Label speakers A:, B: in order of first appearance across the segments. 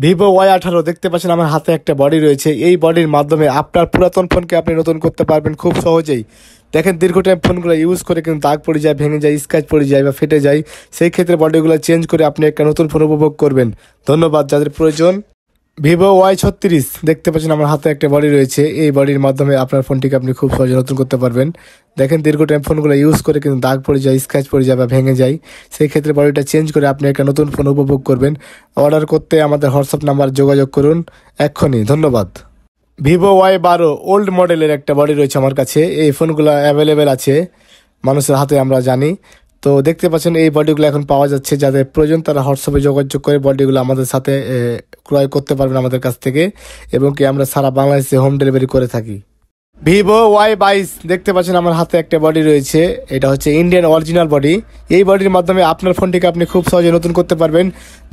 A: Vivo Y18 দেখতে পাচ্ছেন আমার হাতে একটা বডি রয়েছে। এই বডির মাধ্যমে আপনার পুরাতন ফোনকে আপনি নতুন করতে পারবেন খুব সহজেই। দেখেন দীর্ঘ টাইম ফোনগুলো ইউজ করে কিন্তু দাগ পড়ে যায়, ভেঙে যায়, স্ক্র্যাচ পড়ে যায় বা ফেটে যায়। সেই ক্ষেত্রে বডিগুলো চেঞ্জ করে আপনি একটা নতুন ফোন উপভোগ করবেন। ধন্যবাদ যাদের প্রয়োজন। Vivo Y36 দেখতে পাচ্ছেন আমার হাতে একটা বডি রয়েছে। এই বডির মাধ্যমে আপনার ফোনটিকে আপনি খুব সহজে নতুন করতে পারবেন। দেখেন দীর্ঘ টাইম ফোনগুলো ইউজ করে কিন্তু দাগ পড়ে যায়, স্ক্র্যাচ পড়ে যায় বা ভেঙে যায়। সেই ক্ষেত্রে বডিটা চেঞ্জ করে আপনি একটা নতুন ফোন উপভোগ করবেন। অর্ডার করতে আমাদের হোয়াটসঅ্যাপ নাম্বার যোগাযোগ করুন এক্ষুনি। ধন্যবাদ। Vivo Y12 ওল্ড মডেলের একটা বডি রয়েছে আমার কাছে। এই ফোনগুলো অ্যাভেলেবেল আছে মানুষের হাতে, আমরা জানি। তো দেখতে পাচ্ছেন এই বডিগুলো এখন পাওয়া যাচ্ছে। যাদের প্রয়োজন তারা হোয়াটসঅ্যাপে যোগাযোগ করে বডিগুলো আমাদের সাথে ক্রয় করতে পারবেন আমাদের কাছ থেকে, এবং কি আমরা সারা বাংলাদেশে হোম ডেলিভারি করে থাকি। Vivo Y22 দেখতে পাচ্ছেন আমার হাতে একটা বডি রয়েছে। এটা হচ্ছে ইন্ডিয়ান অরিজিনাল বডি। এই বডির মাধ্যমে আপনার ফোনটিকে আপনি খুব সহজে নতুন করতে পারবেন।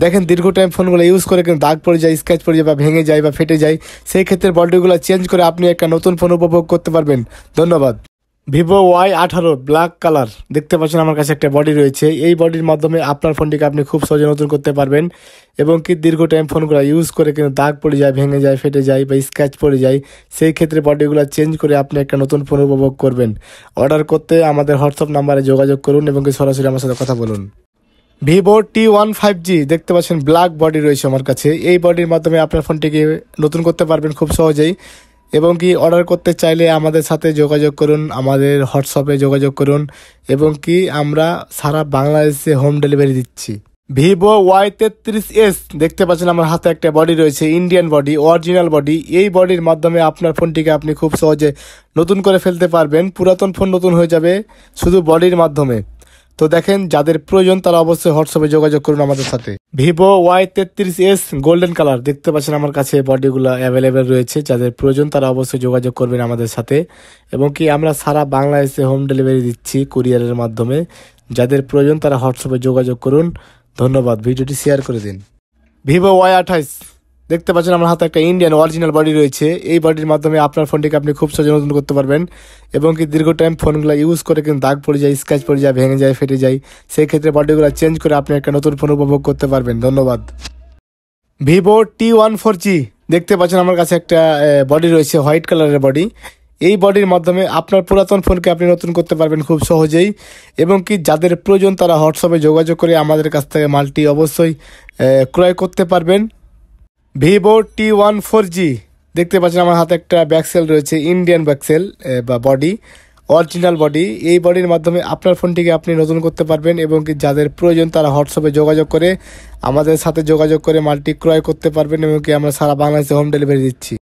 A: দেখেন দীর্ঘ টাইম ফোনগুলো ইউজ করে কিন্তু দাগ পড়ে যায়, স্ক্র্যাচ পড়ে যায় বা ভেঙে যায় বা ফেটে যায়। সেই ক্ষেত্রে বডিগুলো চেঞ্জ করে আপনি একটা নতুন ফোন উপভোগ করতে পারবেন। ধন্যবাদ। Vivo Y18 ব্ল্যাক কালার দেখতে পাচ্ছেন আমার কাছে একটা বডি রয়েছে। এই বডির মাধ্যমে আপনার ফোনটিকে আপনি খুব সহজে নতুন করতে পারবেন, এবং কি দীর্ঘ টাইম ফোনগুলো ইউজ করে কিন্তু দাগ পড়ে যায়, ভেঙে যায়, ফেটে যায় বা স্ক্র্যাচ পড়ে যায়। সেই ক্ষেত্রে বডিগুলো চেঞ্জ করে আপনি একটা নতুন ফোন উপভোগ করবেন। অর্ডার করতে আমাদের হোয়াটসঅ্যাপ নাম্বারে যোগাযোগ করুন এবং কি সরাসরি আমার সাথে কথা বলুন। Vivo T15G দেখতে পাচ্ছেন ব্ল্যাক বডি রয়েছে আমার কাছে। এই বডির মাধ্যমে আপনার ফোনটিকে নতুন করতে পারবেন খুব সহজেই, এবং কি অর্ডার করতে চাইলে আমাদের সাথে যোগাযোগ করুন, আমাদের হোয়াটসঅ্যাপে যোগাযোগ করুন, এবং কি আমরা সারা বাংলাদেশে হোম ডেলিভারি দিচ্ছি। Vivo Y33s দেখতে পাচ্ছেন আমার হাতে একটা বডি রয়েছে, ইন্ডিয়ান বডি, অরিজিনাল বডি। এই বডির মাধ্যমে আপনার ফোনটিকে আপনি খুব সহজে নতুন করে ফেলতে পারবেন। পুরাতন ফোন নতুন হয়ে যাবে শুধু বডির মাধ্যমে। তো দেখেন যাদের প্রয়োজন তারা অবশ্যই হোয়াটসঅ্যাপে যোগাযোগ করুন আমাদের সাথে। Vivo Y33s গোল্ডেন কালার দেখতে পাচ্ছেন আমার কাছে বডিগুলো অ্যাভেলেবেল রয়েছে। যাদের প্রয়োজন তারা অবশ্যই যোগাযোগ করবেন আমাদের সাথে, এবং কি আমরা সারা বাংলাদেশে হোম ডেলিভারি দিচ্ছি কুরিয়ারের মাধ্যমে। যাদের প্রয়োজন তারা হোয়াটসঅ্যাপে যোগাযোগ করুন। ধন্যবাদ। ভিডিওটি শেয়ার করে দিন। Vivo Y28 দেখতে পাচ্ছেন আমার হাতে একটা ইন্ডিয়ান অরিজিনাল বডি রয়েছে। এই বডির মাধ্যমে আপনার ফোনটিকে আপনি খুব সহজে নতুন করতে পারবেন, এবং কি দীর্ঘ টাইম ফোনগুলো ইউজ করে কিন্তু দাগ পড়ে যায়, স্ক্র্যাচ পড়ে যায়, ভেঙে যায়, ফেটে যায়। সেই ক্ষেত্রে বডিগুলো চেঞ্জ করে আপনি একটা নতুন ফোন উপভোগ করতে পারবেন। ধন্যবাদ। Vivo T14G দেখতে পাচ্ছেন আমার কাছে একটা বডি রয়েছে, হোয়াইট কালারের বডি। এই বডির মাধ্যমে আপনার পুরাতন ফোনকে আপনি নতুন করতে পারবেন খুব সহজেই, এবং কি যাদের প্রয়োজন তারা হোয়াটসঅ্যাপে যোগাযোগ করে আমাদের কাছ থেকে মালটি অবশ্যই ক্রয় করতে পারবেন। Vivo T14G দেখতে পাচ্ছেন আমার হাতে একটা ব্যাকসেল রয়েছে, ইন্ডিয়ান ব্যাকসেল বা বডি, অরিজিনাল বডি। এই বডির মাধ্যমে আপনার ফোনটিকে আপনি নতুন করতে পারবেন, এবং কি যাদের প্রয়োজন তারা হোয়াটসঅ্যাপে যোগাযোগ করে আমাদের সাথে যোগাযোগ করে মালটি ক্রয় করতে পারবেন, এবং কি আমরা সারা বাংলাদেশে হোম ডেলিভারি দিচ্ছি।